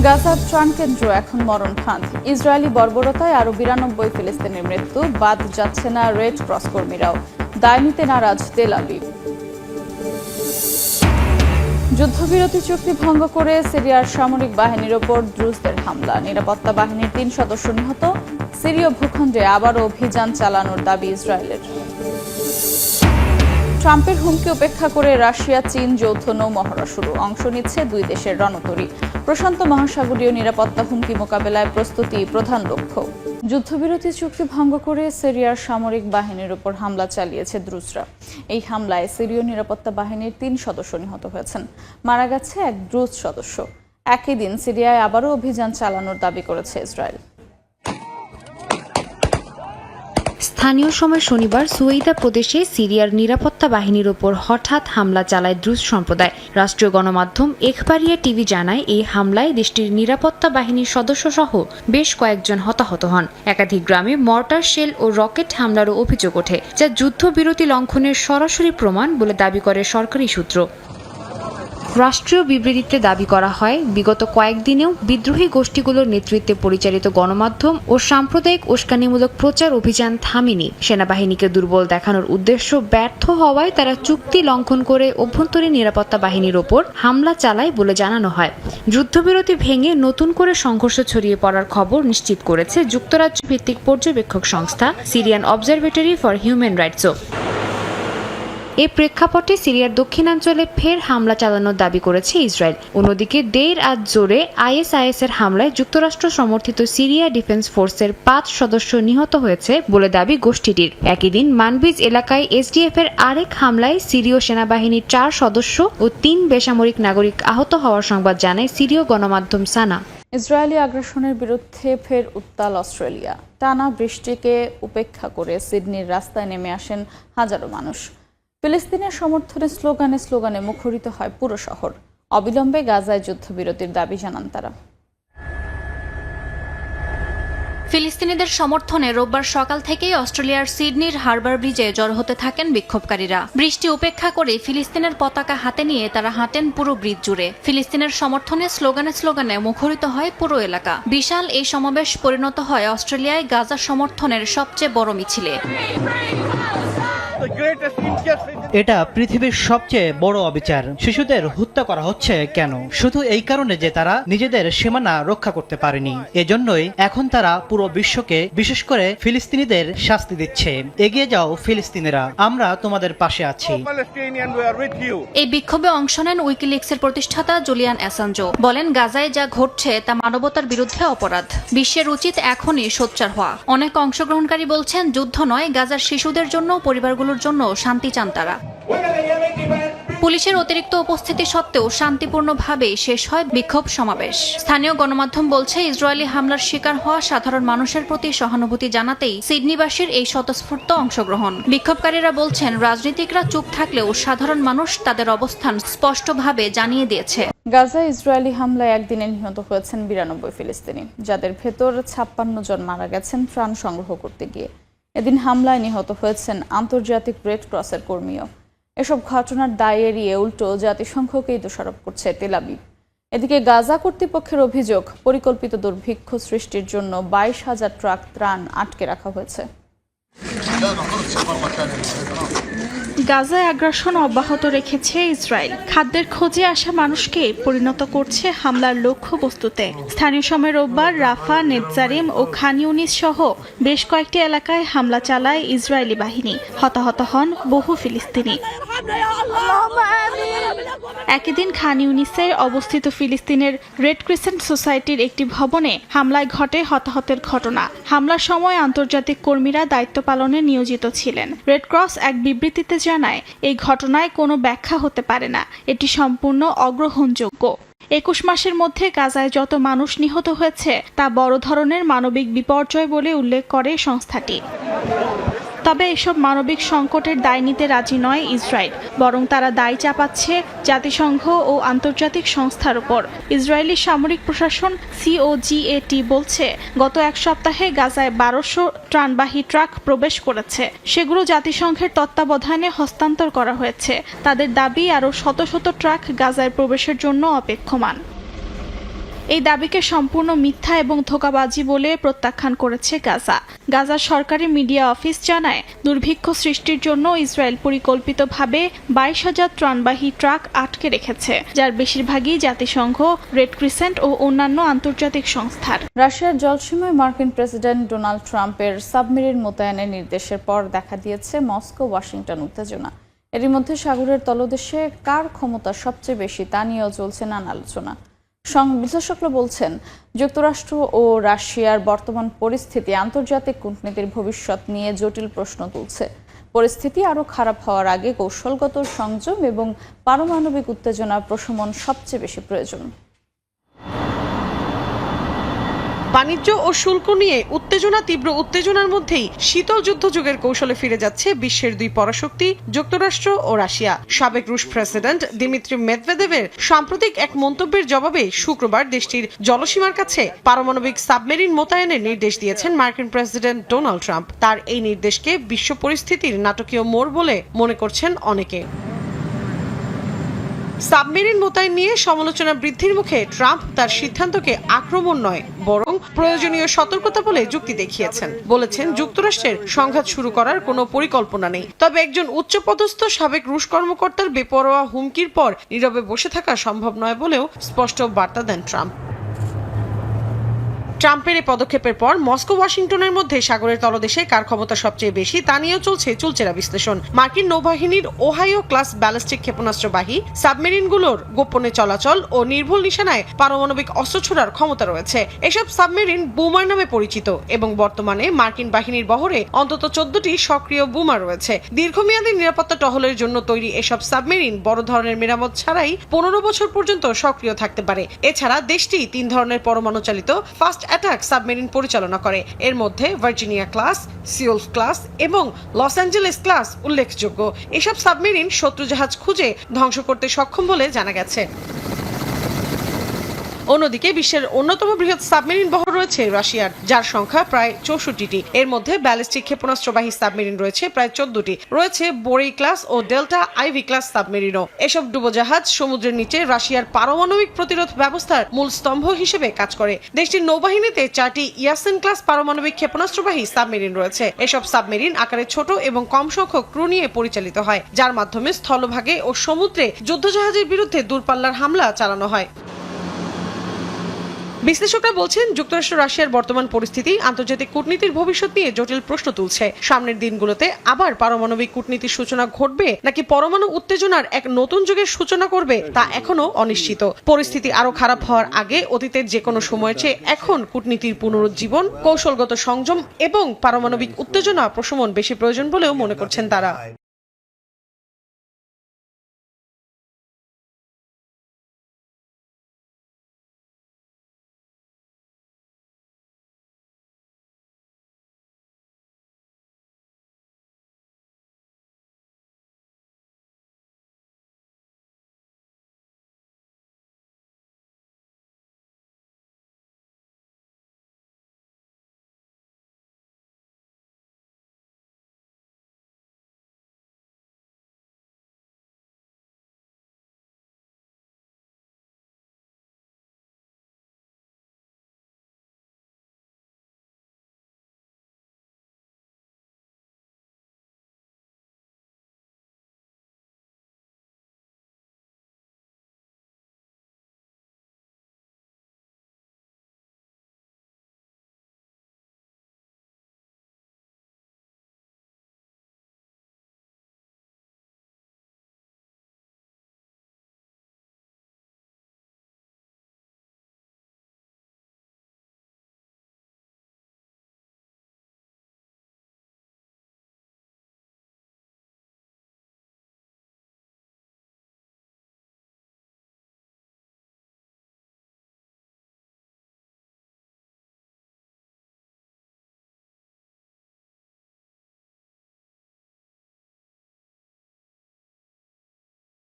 গাজার ত্রাণকেন্দ্র এখন মরণফাঁদ। ইসরায়েলি বর্বরতায় আরও 92 ফিলিস্তিনের মৃত্যু। বাদ যাচ্ছে না রেড ক্রস কর্মীরাও। দায় নিতে নারাজ তেল আবিব। যুদ্ধবিরতি চুক্তি ভঙ্গ করে সিরিয়ার সামরিক বাহিনীর ওপর দ্রুজদের হামলা। নিরাপত্তা বাহিনীর 3 সদস্য নিহত। সিরীয় ভূখণ্ডে আবারও অভিযান চালানোর দাবি ইসরায়েলের। ট্রাম্পের হুমকি উপেক্ষা করে রাশিয়া চীন যৌথ নৌমহড়া শুরু। অংশ নিচ্ছে 2 দেশের রণতরী। প্রশান্ত মহাসাগরীয় নিরাপত্তা হুমকি মোকাবেলায় প্রস্তুতি প্রধান লক্ষ্য। যুদ্ধবিরতি চুক্তি ভঙ্গ করে সিরিয়ার সামরিক বাহিনীর উপর হামলা চালিয়েছে দ্রুজরা। এই হামলায় সিরীয় নিরাপত্তা বাহিনীর 3 সদস্য নিহত হয়েছেন। মারা গেছে এক দ্রুজ সদস্য। একই দিন সিরিয়ায় আবারও অভিযান চালানোর দাবি করেছে ইসরায়েল। স্থানীয় সময় শনিবার সুয়েদা প্রদেশে সিরিয়ার নিরাপত্তা বাহিনীর ওপর হঠাৎ হামলা চালায় দ্রুজ সম্প্রদায়। রাষ্ট্রীয় গণমাধ্যম এখবারিয়া টিভি জানায়, এই হামলায় দেশটির নিরাপত্তা বাহিনীর সদস্যসহ বেশ কয়েকজন হতাহত হন। একাধিক গ্রামে মর্টার শেল ও রকেট হামলারও অভিযোগ ওঠে, যা যুদ্ধবিরতি লঙ্ঘনের সরাসরি প্রমাণ বলে দাবি করে সরকারি সূত্র। রাষ্ট্রীয় বিবৃতিতে দাবি করা হয়, বিগত কয়েকদিনেও বিদ্রোহী গোষ্ঠীগুলোর নেতৃত্বে পরিচালিত গণমাধ্যম ও সাম্প্রদায়িক উস্কানিমূলক প্রচার অভিযান থামেনি। সেনাবাহিনীকে দুর্বল দেখানোর উদ্দেশ্য ব্যর্থ হওয়ায় তারা চুক্তি লঙ্ঘন করে অভ্যন্তরীণ নিরাপত্তা বাহিনীর ওপর হামলা চালায় বলে জানানো হয়। যুদ্ধবিরতি ভেঙে নতুন করে সংঘর্ষ ছড়িয়ে পড়ার খবর নিশ্চিত করেছে যুক্তরাজ্য ভিত্তিক পর্যবেক্ষক সংস্থা সিরিয়ান অবজারভেটরি ফর হিউম্যান রাইটসও। এই প্রেক্ষাপটে সিরিয়ার দক্ষিণাঞ্চলে ফের হামলা চালানোর দাবি করেছে ইসরায়েল। অন্যদিকে দেইর আজ জোরে আইএসআইএস-এর হামলায় যুক্তরাষ্ট্র সমর্থিত সিরিয়া ডিফেন্স ফোর্সের 5 সদস্য নিহত হয়েছে বলে দাবি গোষ্ঠীটির। একই দিন মানবিজ এলাকায় এসডিএফ-এর আরেক হামলায় সিরীয় সেনাবাহিনীর 4 সদস্য ও 3 বেসামরিক নাগরিক আহত হওয়ার সংবাদ জানায় সিরীয় গণমাধ্যম সানা। ইসরায়েলি আগ্রাসনের বিরুদ্ধে ফের উত্তাল অস্ট্রেলিয়া। টানা বৃষ্টিকে উপেক্ষা করে সিডনির রাস্তায় নেমে আসেন হাজারো মানুষ। ফিলিস্তিনের সমর্থনে স্লোগানে মুখরিত হয় পুরো শহর। অবিলম্বে গাজায় যুদ্ধবিরতির দাবি জানান তারা। ফিলিস্তিনিদের সমর্থনে রোববার সকাল থেকেই অস্ট্রেলিয়ার সিডনির হারবার ব্রিজে জড়ো হতে থাকেন বিক্ষোভকারীরা। বৃষ্টি উপেক্ষা করে ফিলিস্তিনের পতাকা হাতে নিয়ে তারা হাঁটেন পুরো ব্রিজ জুড়ে। ফিলিস্তিনের সমর্থনে স্লোগানে মুখরিত হয় পুরো এলাকা। বিশাল এই সমাবেশ পরিণত হয় অস্ট্রেলিয়ায় গাজা সমর্থনের সবচেয়ে বড় মিছিলে। এটা পৃথিবীর সবচেয়ে বড় অবিচার। শিশুদের হত্যা করা হচ্ছে কেন? শুধু এই কারণে যে তারা নিজেদের সীমানা রক্ষা করতে পারেনি। এজন্যই এখন তারা পুরো বিশ্বকে, বিশেষ করে ফিলিস্তিনিদের শাস্তি দিচ্ছে। এগিয়ে যাও ফিলিস্তিনিরা, আমরা তোমাদের পাশে আছি। এই বিক্ষোভে অংশ নেন উইকিলিক্সের প্রতিষ্ঠাতা জুলিয়ান অ্যাসাঞ্জো। বলেন, গাজায় যা ঘটছে তা মানবতার বিরুদ্ধে অপরাধ। বিশ্বের উচিত এখনই সোচ্চার হওয়া। অনেক অংশগ্রহণকারী বলছেন, যুদ্ধ নয়, গাজার শিশুদের জন্য, পরিবারগুলোর জন্য শান্তি চান তারা। পুলিশের অতিরিক্ত উপস্থিতি সত্ত্বেও শান্তিপূর্ণভাবে শেষ হয় বিক্ষোভ সমাবেশ। স্থানীয় গণমাধ্যম বলছে, ইসরায়েলি হামলার শিকার হওয়া সাধারণ মানুষের প্রতি সহানুভূতি জানাতেই সিডনিবাসীর এই স্বতঃস্ফূর্ত অংশগ্রহণ। বিক্ষোভকারীরা বলছেন, রাজনীতিকরা চুপ থাকলেও সাধারণ মানুষ তাদের অবস্থান স্পষ্টভাবে জানিয়ে দিয়েছে। গাজায় ইসরায়েলি হামলায় একদিনে নিহত হয়েছেন 92 ফিলিস্তিনি, যাদের ভেতর 56 জন মারা গেছেন ত্রাণ সংগ্রহ করতে গিয়ে। এদিন হামলায় নিহত হয়েছেন আন্তর্জাতিক রেড ক্রসের কর্মীও। এসব ঘটনার দায় এড়িয়ে উল্টো জাতিসংঘকেই দোষারোপ করছে তেল আবিব। এদিকে গাজা কর্তৃপক্ষের অভিযোগ, পরিকল্পিত দুর্ভিক্ষ সৃষ্টির জন্য 22,000 ট্রাক ত্রাণ আটকে রাখা হয়েছে। গাজায় আগ্রাসন অব্যাহত রেখেছে ইসরায়েল। খাদ্যের খোঁজে আসা মানুষকে পরিণত করছে হামলার লক্ষ্যবস্তুতে। স্থানীয় সময় রোববার রাফা, নেতজারিম ও খান ইউনিস সহ বেশ কয়েকটি এলাকায় হামলা চালায় ইসরায়েলি বাহিনী। হতাহত হন বহু ফিলিস্তিনি। একই দিন খান ইউনিসে অবস্থিত ফিলিস্তিনের রেড ক্রিসেন্ট সোসাইটির একটি ভবনে হামলায় ঘটে হতাহতের ঘটনা। হামলার সময় আন্তর্জাতিক কর্মীরা দায়িত্ব পালনে নিয়োজিত ছিলেন। রেড ক্রস এক বিবৃতিতে জানায়, এই ঘটনায় কোনো ব্যাখ্যা হতে পারে না, এটি সম্পূর্ণ অগ্রহণযোগ্য। 21 মাসের মধ্যে গাজায় যত মানুষ নিহত হয়েছে তা বড় ধরনের মানবিক বিপর্যয় বলে উল্লেখ করে সংস্থাটি। তবে এসব মানবিক সংকটের দায় নিতে রাজি নয় ইসরায়েল, বরং তারা দায় চাপাচ্ছে জাতিসংঘ ও আন্তর্জাতিক সংস্থার উপর। ইসরায়েলি সামরিক প্রশাসন COGAT বলছে, গত এক সপ্তাহে গাজায় 1200 ত্রাণবাহী ট্রাক প্রবেশ করেছে। সেগুলো জাতিসংঘের তত্ত্বাবধানে হস্তান্তর করা হয়েছে। তাদের দাবি, আরও শত শত ট্রাক গাজায় প্রবেশের জন্য অপেক্ষমান। এই দাবিকে সম্পূর্ণ মিথ্যা এবং ধোঁকাবাজি বলে প্রত্যাখ্যান করেছে গাজা। গাজার সরকারি মিডিয়া অফিস জানায়, দুর্ভিক্ষ সৃষ্টির জন্য ইসরায়েল পরিকল্পিতভাবে 22,000 ত্রাণবাহী ট্রাক আটকে রেখেছে, যার বেশিরভাগই জাতিসংঘ, রেড ক্রিসেন্ট ও অন্যান্য আন্তর্জাতিক সংস্থার। রাশিয়ার জলসীমায় মার্কিন প্রেসিডেন্ট ডোনাল্ড ট্রাম্পের সাবমেরিন মোতায়েনের নির্দেশের পর দেখা দিয়েছে মস্কো ওয়াশিংটন উত্তেজনা। এরই মধ্যে সাগরের তলদেশে কার ক্ষমতা সবচেয়ে বেশি তা নিয়েও চলছে নানা আলোচনা। বিশ্লেষকরা বলছেন, যুক্তরাষ্ট্র ও রাশিয়ার বর্তমান পরিস্থিতি আন্তর্জাতিক কূটনীতির ভবিষ্যৎ নিয়ে জটিল প্রশ্ন তুলছে। পরিস্থিতি আরও খারাপ হওয়ার আগে কৌশলগত সংযম এবং পারমাণবিক উত্তেজনা প্রশমন সবচেয়ে বেশি প্রয়োজন। বাণিজ্য ও শুল্ক নিয়ে তীব্র উত্তেজনার মধ্যেই শীতল যুদ্ধ যুগের কৌশলে ফিরে যাচ্ছে বিশ্বের দুই পরাশক্তি যুক্তরাষ্ট্র ও রাশিয়া। সাবেক রুশ প্রেসিডেন্ট দিমিত্রি মেদভেদেভের সাম্প্রতিক এক মন্তব্যের জবাবে শুক্রবার দেশটির জলসীমার কাছে পারমাণবিক সাবমেরিন মোতায়েনের নির্দেশ দিয়েছেন মার্কিন প্রেসিডেন্ট ডোনাল্ড ট্রাম্প। তার এই নির্দেশকে বিশ্ব পরিস্থিতির নাটকীয় মোড় বলে মনে করছেন অনেকে। সাবমেরিন মোতায়েন নিয়ে সমালোচনা বৃদ্ধির মুখে ট্রাম্প তার সিদ্ধান্তকে আক্রমণ নয়, বরং প্রয়োজনীয় সতর্কতা বলে যুক্তি দেখিয়েছেন। বলেছেন, যুক্তরাষ্ট্রের সংঘাত শুরু করার কোনো পরিকল্পনা নেই, তবে একজন উচ্চপদস্থ সাবেক রুশ কর্মকর্তার বেপরোয়া হুমকির পর নীরবে বসে থাকা সম্ভব নয় বলেও স্পষ্ট বার্তা দেন ট্রাম্প। ট্রাম্পের এই পদক্ষেপের পর মস্কো ওয়াশিংটনের মধ্যে সাগরের তলদেশে কার ক্ষমতা সবচেয়ে বেশি তা নিয়েও চলছে চুলচেরা বিশ্লেষণ। মার্কিন নৌবাহিনীর ওহাইও ক্লাস ব্যালিস্টিক ক্ষেপণাস্ত্রবাহী সাবমেরিনগুলোর গোপনে চলাচল ও নির্ভুল নিশানায় পারমাণবিক অস্ত্র ছোড়ার ক্ষমতা রয়েছে। এসব সাবমেরিন বুমার নামে পরিচিত এবং বর্তমানে মার্কিন বাহিনীর বহরে অন্তত 14টি সক্রিয় বুমা রয়েছে। দীর্ঘমেয়াদী নিরাপত্তা টহলের জন্য তৈরি এসব সাবমেরিন বড় ধরনের মেরামত ছাড়াই 15 বছর পর্যন্ত সক্রিয় থাকতে পারে। এছাড়া দেশটি 3 ধরনের পরমাণু চালিত ফাস্ট অ্যাটাক সাবমেরিন পরিচালনা করে। এর মধ্যে ভার্জিনিয়া ক্লাস, সিওল ক্লাস এবং লস অ্যাঞ্জেলেস ক্লাস উল্লেখযোগ্য। এসব সাবমেরিন শত্রু জাহাজ খুঁজে ধ্বংস করতে সক্ষম বলে জানা গেছে। অন্যদিকে বিশ্বের অন্যতম বৃহৎ সাবমেরিন বহর রয়েছে রাশিয়ার, যার সংখ্যা প্রায় 64টি। এর মধ্যে ব্যালিস্টিক ক্ষেপণাস্ত্রবাহী সাবমেরিন রয়েছে প্রায় 14টি। রয়েছে বোরেই ক্লাস ও ডেল্টা আইভি ক্লাস সাবমেরিনও। এসব ডুবোজাহাজ সমুদ্রের নিচে রাশিয়ার পারমাণবিক প্রতিরোধ ব্যবস্থার মূল স্তম্ভ হিসেবে কাজ করে। দেশটির নৌবাহিনীতে 4টি ইয়াসেন ক্লাস পারমাণবিক ক্ষেপণাস্ত্রবাহী সাবমেরিন রয়েছে। এসব সাবমেরিন আকারে ছোট এবং কম সংখ্যক ক্রু নিয়ে পরিচালিত হয়, যার মাধ্যমে স্থলভাগে ও সমুদ্রে যুদ্ধজাহাজের বিরুদ্ধে দূরপাল্লার হামলা চালানো হয়। বিশ্লেষকরা বলছেন, যুক্তরাষ্ট্র রাশিয়ার বর্তমান পরিস্থিতি আন্তর্জাতিক কূটনীতির ভবিষ্যৎ নিয়ে জটিল প্রশ্ন তুলছে। সামনের দিনগুলোতে আবার পারমাণবিক কূটনীতির সূচনা ঘটবে নাকি পরমাণু উত্তেজনার এক নতুন যুগের সূচনা করবে তা এখনো অনিশ্চিত। পরিস্থিতি আরো খারাপ হওয়ার আগে অতীতের যে কোনো সময়ের চেয়ে এখন কূটনীতির পুনরুজ্জীবন, কৌশলগত সংযম এবং পারমাণবিক উত্তেজনা প্রশমন বেশি প্রয়োজন বলেও মনে করছেন তারা।